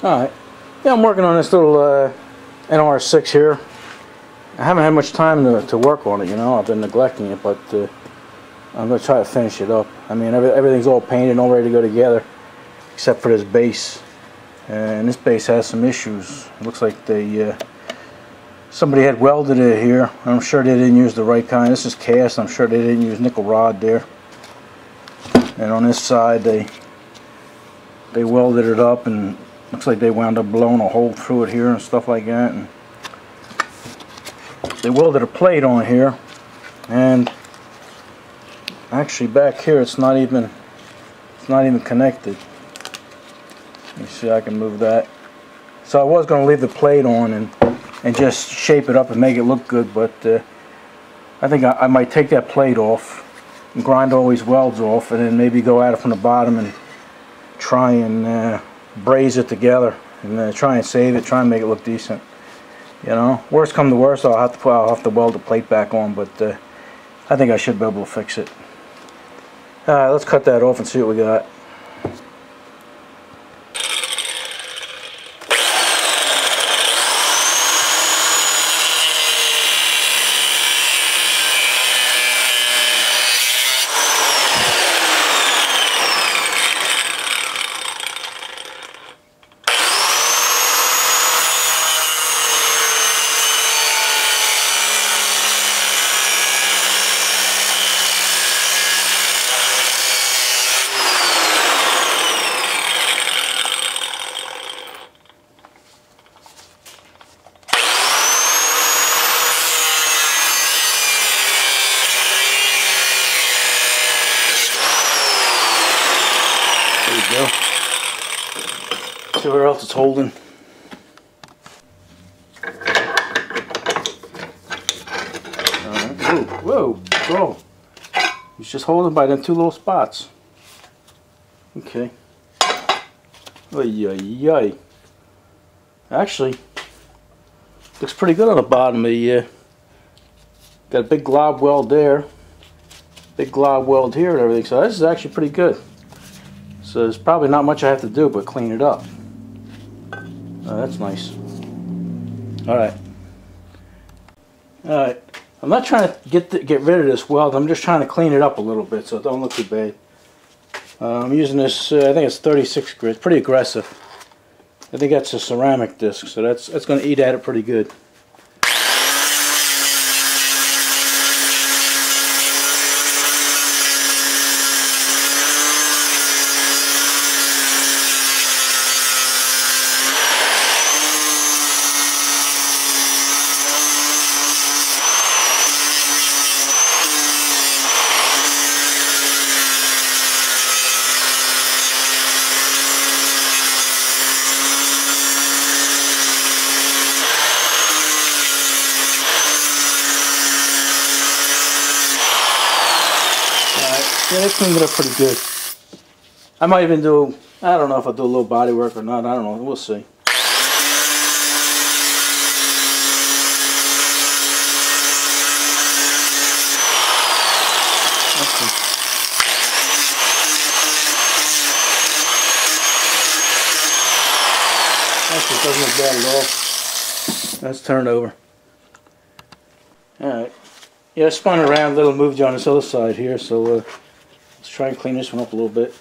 Alright, yeah, I'm working on this little NR6 here. I haven't had much time to work on it, you know. I've been neglecting it, but I'm going to try to finish it up. I mean, everything's all painted and all ready to go together, except for this base. And this base has some issues. It looks like somebody had welded it here. I'm sure they didn't use the right kind. This is cast. I'm sure they didn't use nickel rod there. And on this side, they welded it up, and looks like they wound up blowing a hole through it here and stuff like that. And they welded a plate on here, and actually back here it's not even connected. Let me see, I can move that. So I was going to leave the plate on and just shape it up and make it look good, but I think I might take that plate off and grind all these welds off, and then maybe go at it from the bottom and try and braze it together and try and save it, try and make it look decent. You know, worst come to worst, I'll have to weld the plate back on, but I think I should be able to fix it. Alright, let's cut that off and see what we got. Go. See where else it's holding. Whoa, whoa. He's just holding by them two little spots. Okay. Oy. Actually, looks pretty good on the bottom. Got a big glob weld there, big glob weld here and everything. So this is actually pretty good. So there's probably not much I have to do but clean it up. That's nice. Alright. Alright. I'm not trying to get rid of this weld. I'm just trying to clean it up a little bit so it don't look too bad. I'm using this, I think it's 36 grit. It's pretty aggressive. I think that's a ceramic disc, so that's going to eat at it pretty good. Yeah, they cleaned it up pretty good. I might even do, I don't know if I'll do a little body work or not, I don't know, we'll see. Actually, it doesn't look bad at all. Let's turn it over. Alright. Yeah, I spun around a little, moved you on this other side here, so let's try and clean this one up a little bit.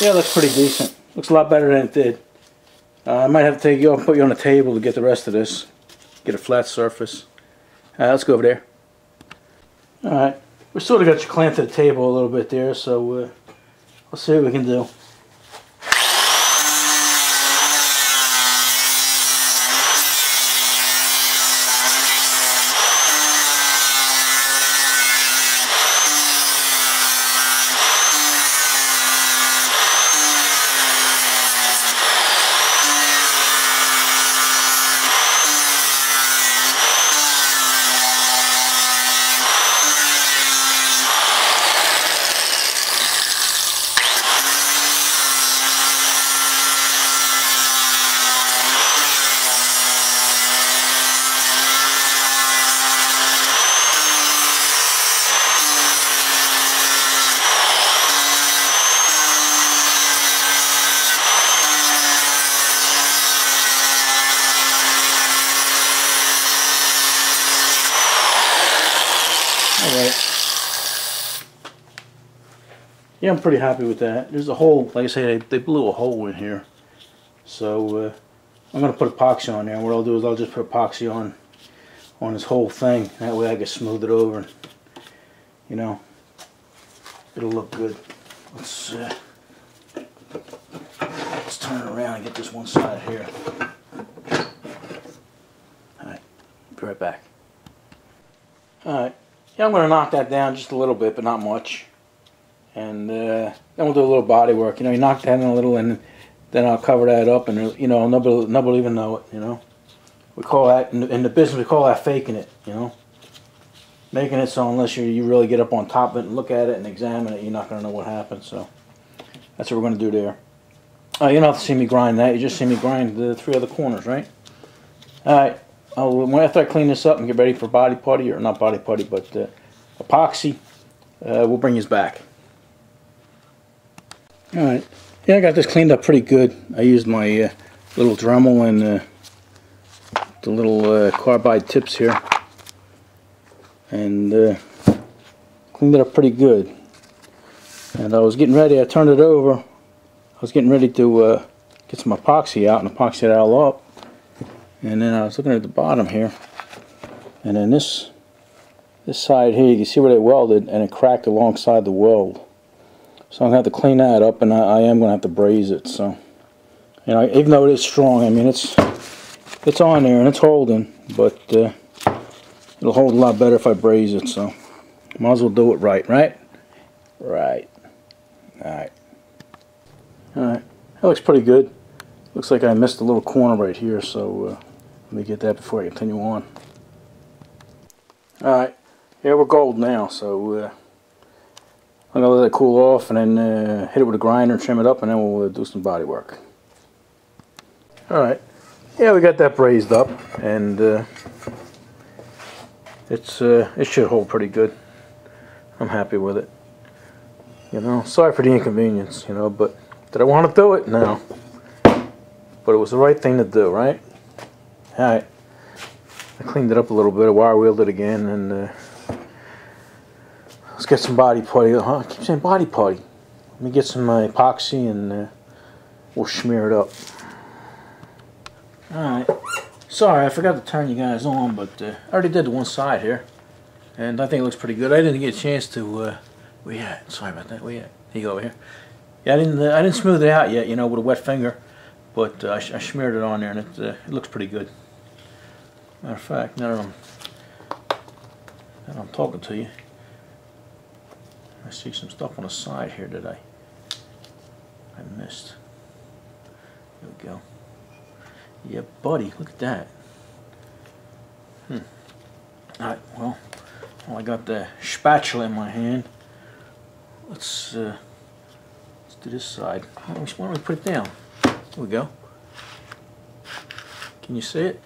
Yeah, it looks pretty decent. Looks a lot better than it did. I might have to take you off and put you on a table to get the rest of this. Get a flat surface. Let's go over there. Alright, we sort of got you clamped to the table a little bit there, so let's see what we can do. Alright. Yeah, I'm pretty happy with that. There's a hole, like I say, they blew a hole in here. So I'm going to put epoxy on there. And what I'll do is I'll just put epoxy on this whole thing. That way I can smooth it over. And, you know, it'll look good. Let's turn it around and get this one side here. Alright, be right back. Alright, yeah, I'm going to knock that down just a little bit, but not much. And then we'll do a little body work. You know, you knock that in a little, and then I'll cover that up, and you know, nobody will even know it. You know, we call that in the business, we call that faking it. You know, making it so unless you really get up on top of it and look at it and examine it, you're not going to know what happened. So that's what we're going to do there. You don't have to see me grind that. You just see me grind the 3 other corners, right? All right. After I clean this up and get ready for body putty, or not body putty, but epoxy, we'll bring you back. Alright, yeah, I got this cleaned up pretty good. I used my little Dremel and the little carbide tips here, and cleaned it up pretty good. And I was getting ready, I turned it over, I was getting ready to get some epoxy out and epoxy it all up. And then I was looking at the bottom here, and then this side here, you can see where they welded, and it cracked alongside the weld. So I'm going to have to clean that up, and I am going to have to braze it. So, you know, even though it is strong, I mean, it's on there and it's holding, but it'll hold a lot better if I braze it. So, might as well do it right, right? Right. Alright. Alright. That looks pretty good. Looks like I missed a little corner right here, so let me get that before I continue on. Alright. Yeah, we're gold now, so I'm going to let it cool off, and then hit it with a grinder, trim it up, and then we'll do some body work. Alright, yeah, we got that brazed up, and it should hold pretty good. I'm happy with it. You know, sorry for the inconvenience, you know, but did I want to do it? No. But it was the right thing to do, right? Alright, I cleaned it up a little bit, I wire wheeled it again, and let's get some body putty. I keep saying body putty. Let me get some epoxy, and we'll smear it up. Alright. Sorry, I forgot to turn you guys on, but I already did the one side here. And I think it looks pretty good. I didn't get a chance to... where you at? Sorry about that. Where you at? Here you go over here. Yeah, I didn't smooth it out yet, you know, with a wet finger. But I smeared it on there, and it looks pretty good. Matter of fact, now that I'm talking to you, I see some stuff on the side here that I missed. There we go. Yeah, buddy, look at that. Alright, well, I got the spatula in my hand. Let's do this side. Why don't we put it down? There we go. Can you see it?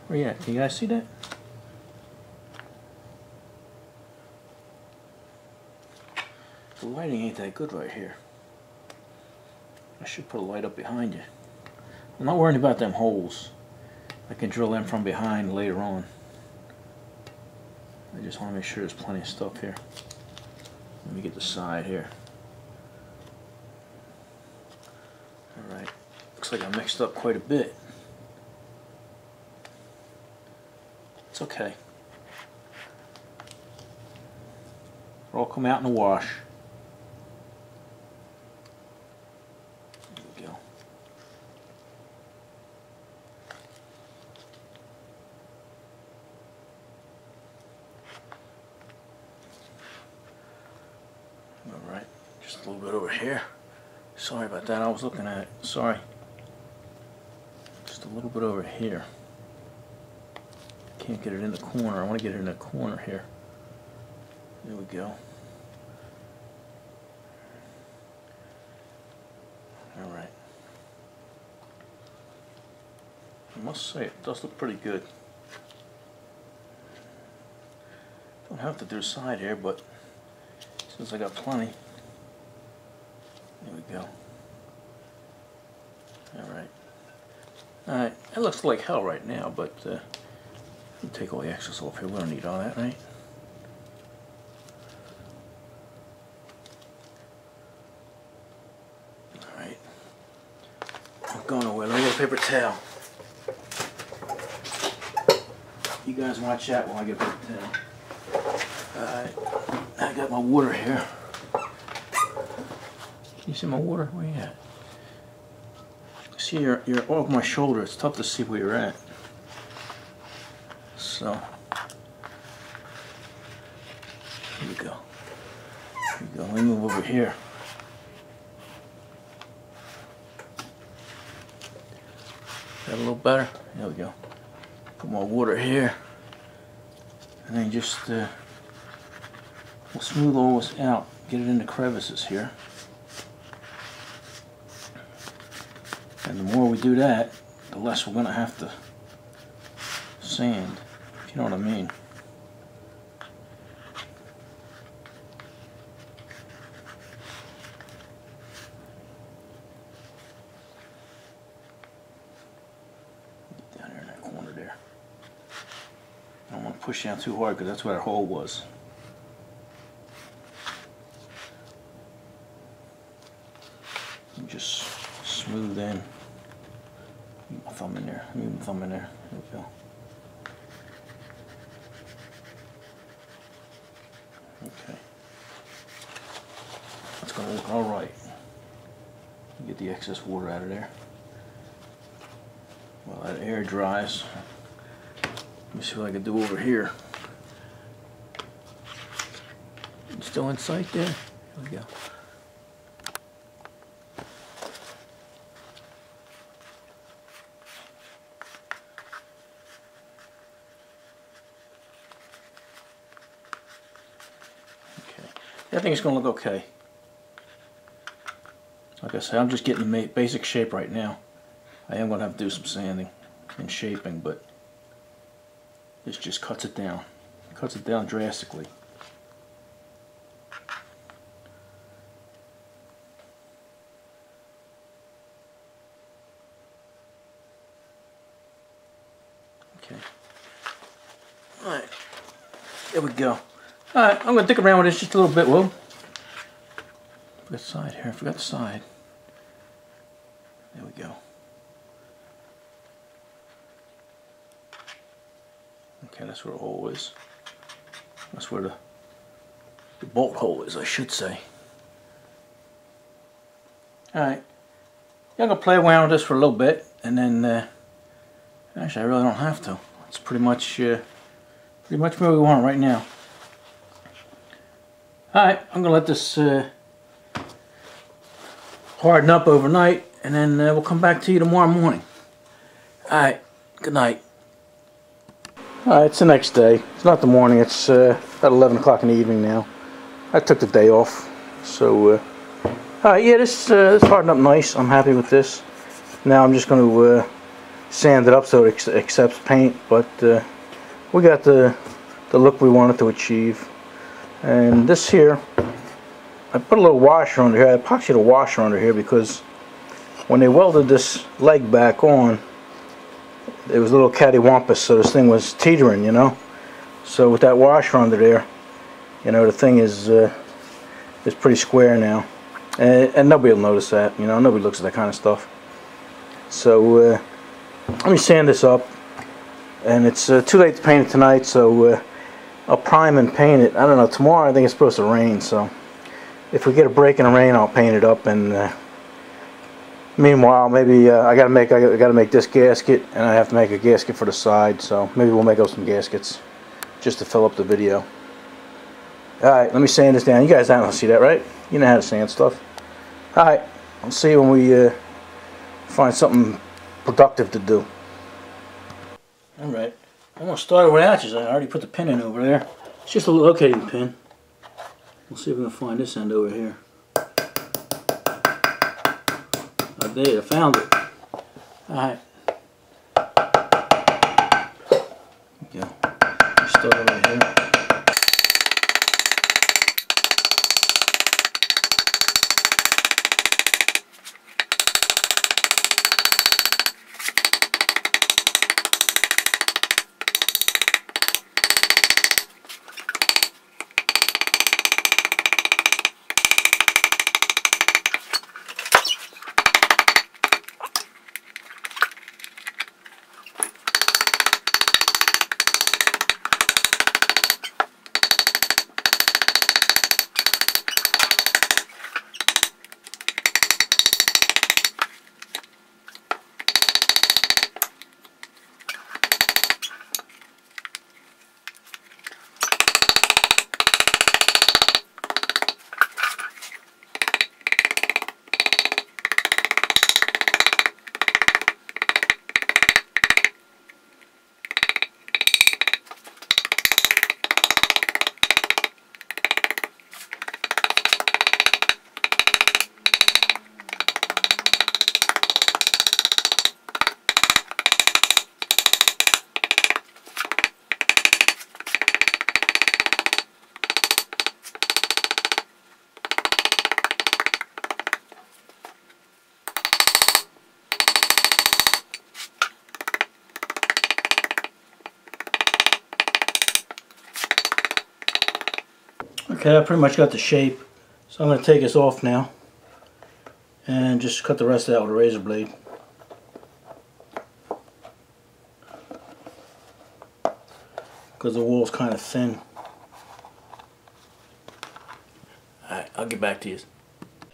Where you at? Can you guys see that? The lighting ain't that good right here. I should put a light up behind you. I'm not worrying about them holes. I can drill them from behind later on. I just want to make sure there's plenty of stuff here. Let me get the side here. Alright. Looks like I mixed up quite a bit. It's okay. It'll all come out in the wash. There we go. Alright, just a little bit over here. Sorry about that, I was looking at it. Sorry. Just a little bit over here. Can't get it in the corner. I want to get it in the corner here. There we go. Alright. I must say, it does look pretty good. Don't have to do a side here, but since I got plenty. There we go. Alright. Alright, it looks like hell right now, but take all the excess off here. We don't need all that, right? paper towel. You guys watch that while I get paper towel. Alright, I got my water here. Can you see my water? Where you at? See, you're off my shoulder. It's tough to see where you're at. So, here we go. Here we go. Let me move over here. That a little better? There we go. Put my water here. And then just we'll smooth all this out. Get it into crevices here. And the more we do that, the less we're going to have to sand, if you know what I mean. Get down here in that corner there. I don't want to push down too hard because that's where that hole was. And just smooth in. Move my thumb in there. Move my thumb in there. There we go. Okay. That's going to look all right. Get the excess water out of there. While that air dries, let me see what I can do over here. Still in sight there? There we go. I think it's going to look okay. Like I said, I'm just getting the basic shape right now. I am going to have to do some sanding and shaping, but this just cuts it down. Cuts it down drastically. Okay. Alright. There we go. Alright, I'm going to dick around with this just a little bit, Whoa. Forgot the side here. I forgot the side. There we go. Okay, that's where the hole is. That's where the bolt hole is, I should say. Alright. Yeah, I'm going to play around with this for a little bit, and then, actually I really don't have to. It's pretty much where we want it right now. Alright, I'm going to let this harden up overnight, and then we'll come back to you tomorrow morning. Alright, good night. Alright, it's the next day. It's not the morning, it's about 11 o'clock in the evening now. I took the day off. So, alright, yeah, this hardened up nice. I'm happy with this. Now I'm just going to sand it up so it accepts paint, but we got the look we wanted to achieve. And this here, I put a little washer under here. I epoxied a washer under here because when they welded this leg back on, it was a little cattywampus, so this thing was teetering, you know. So with that washer under there, you know, the thing is pretty square now, and nobody will notice that, you know. Nobody looks at that kind of stuff. So let me sand this up, and it's too late to paint it tonight, so I'll prime and paint it. I don't know, tomorrow I think it's supposed to rain, so if we get a break in the rain, I'll paint it up. And meanwhile, maybe I gotta make this gasket, and I have to make a gasket for the side, so maybe we'll make up some gaskets just to fill up the video. Alright, let me sand this down. You guys don't see that, right? You know how to sand stuff. Alright, I'll see you when we find something productive to do. Alright, I'm going to start with hatches. I already put the pin in over there. It's just a locating pin. We'll see if we can find this end over here. Oh, there, I found it. Alright. There we go. Start over here. Okay, I pretty much got the shape, so I'm going to take this off now and just cut the rest out with a razor blade. Because the wool's kind of thin. Alright, I'll get back to you. I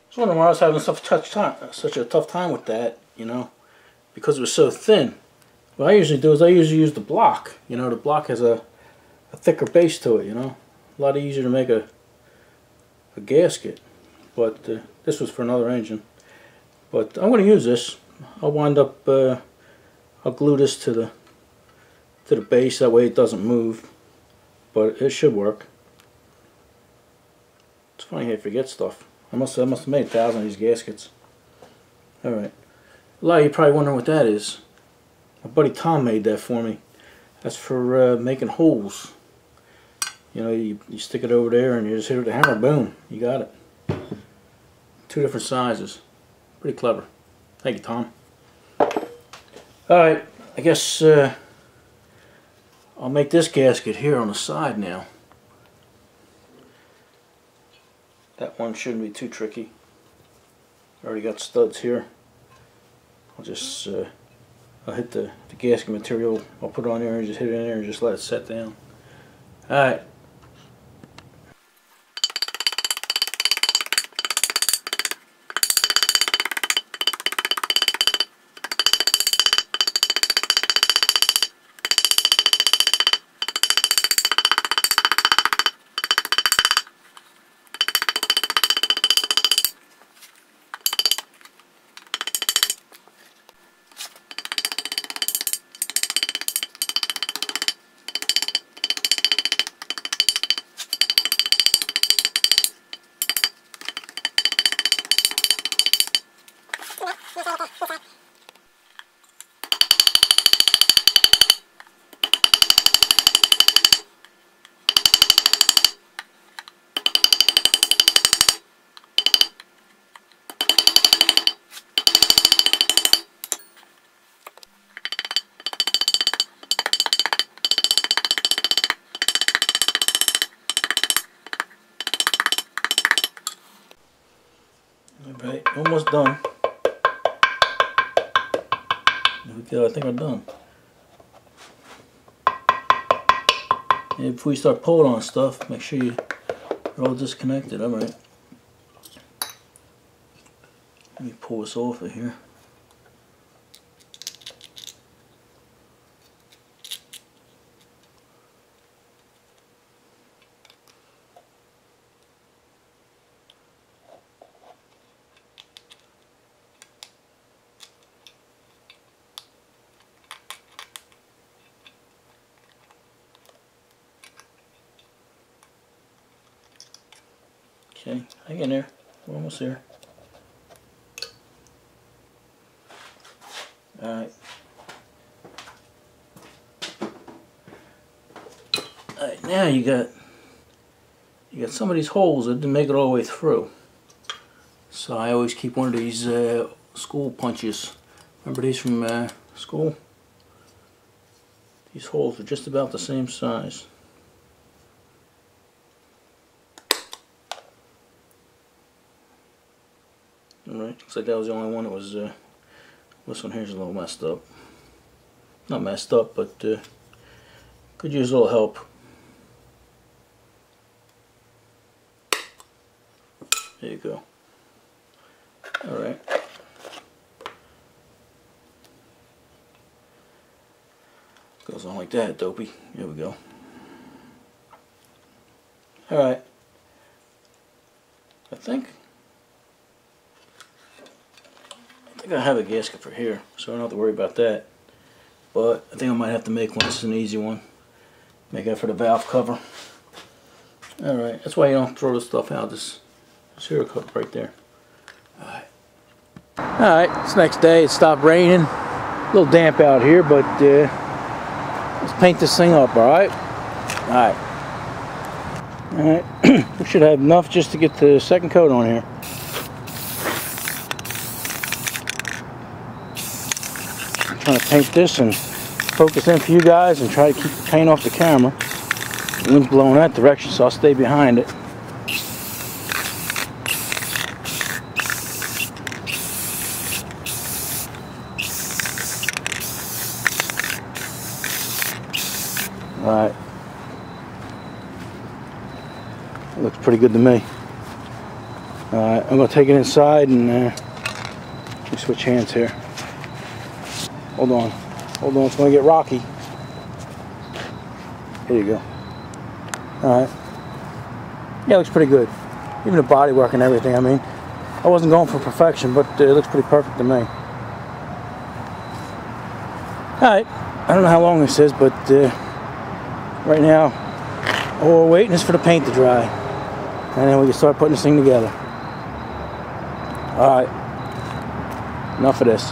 was wondering why I was having such a tough time with that, you know, because it was so thin. What I usually do is I usually use the block. You know, the block has a thicker base to it, you know. A lot easier to make a gasket. But this was for another engine. But I'm going to use this. I'll wind up, I'll glue this to the base, that way it doesn't move. But it should work. It's funny how you forget stuff. I must have made 1,000 of these gaskets. Alright. A lot of you probably wondering what that is. My buddy Tom made that for me. That's for making holes. You know, you stick it over there and you just hit it with a hammer, boom, you got it. 2 different sizes. Pretty clever. Thank you, Tom. Alright, I guess I'll make this gasket here on the side now. That one shouldn't be too tricky. Already got studs here. I'll just I'll hit the gasket material. I'll put it on there and just hit it in there and just let it set down. Alright. Alright, almost done. There we go, I think I'm done. And before you start pulling on stuff, make sure you're all disconnected. Alright. Let me pull this off of here. Okay, hang in there. We're almost there. Alright. Alright, now you got some of these holes that didn't make it all the way through. So I always keep one of these school punches. Remember these from school? These holes are just about the same size. Alright, looks like that was the only one that was, this one here's a little messed up. Not messed up, but could use a little help. There you go. Alright. Goes on like that, dopey. Here we go. Alright. I think I have a gasket for here, so I don't have to worry about that. But I think I might have to make one. This is an easy one. Make that for the valve cover. Alright, that's why you don't throw this stuff out. Just here a cup right there. Alright, it's the next day. It stopped raining. A little damp out here, but let's paint this thing up, alright? Alright. Alright, we should have enough just to get the second coat on here. I'm trying to paint this and focus in for you guys and try to keep the paint off the camera. The wind's blowing that direction, so I'll stay behind it. Alright. It looks pretty good to me. Alright, I'm going to take it inside and let me switch hands here. Hold on. Hold on, it's going to get rocky. Here you go. Alright. Yeah, it looks pretty good. Even the body work and everything. I mean, I wasn't going for perfection, but it looks pretty perfect to me. Alright. I don't know how long this is, but right now, all we're waiting is for the paint to dry. And then we can start putting this thing together. Alright. Enough of this.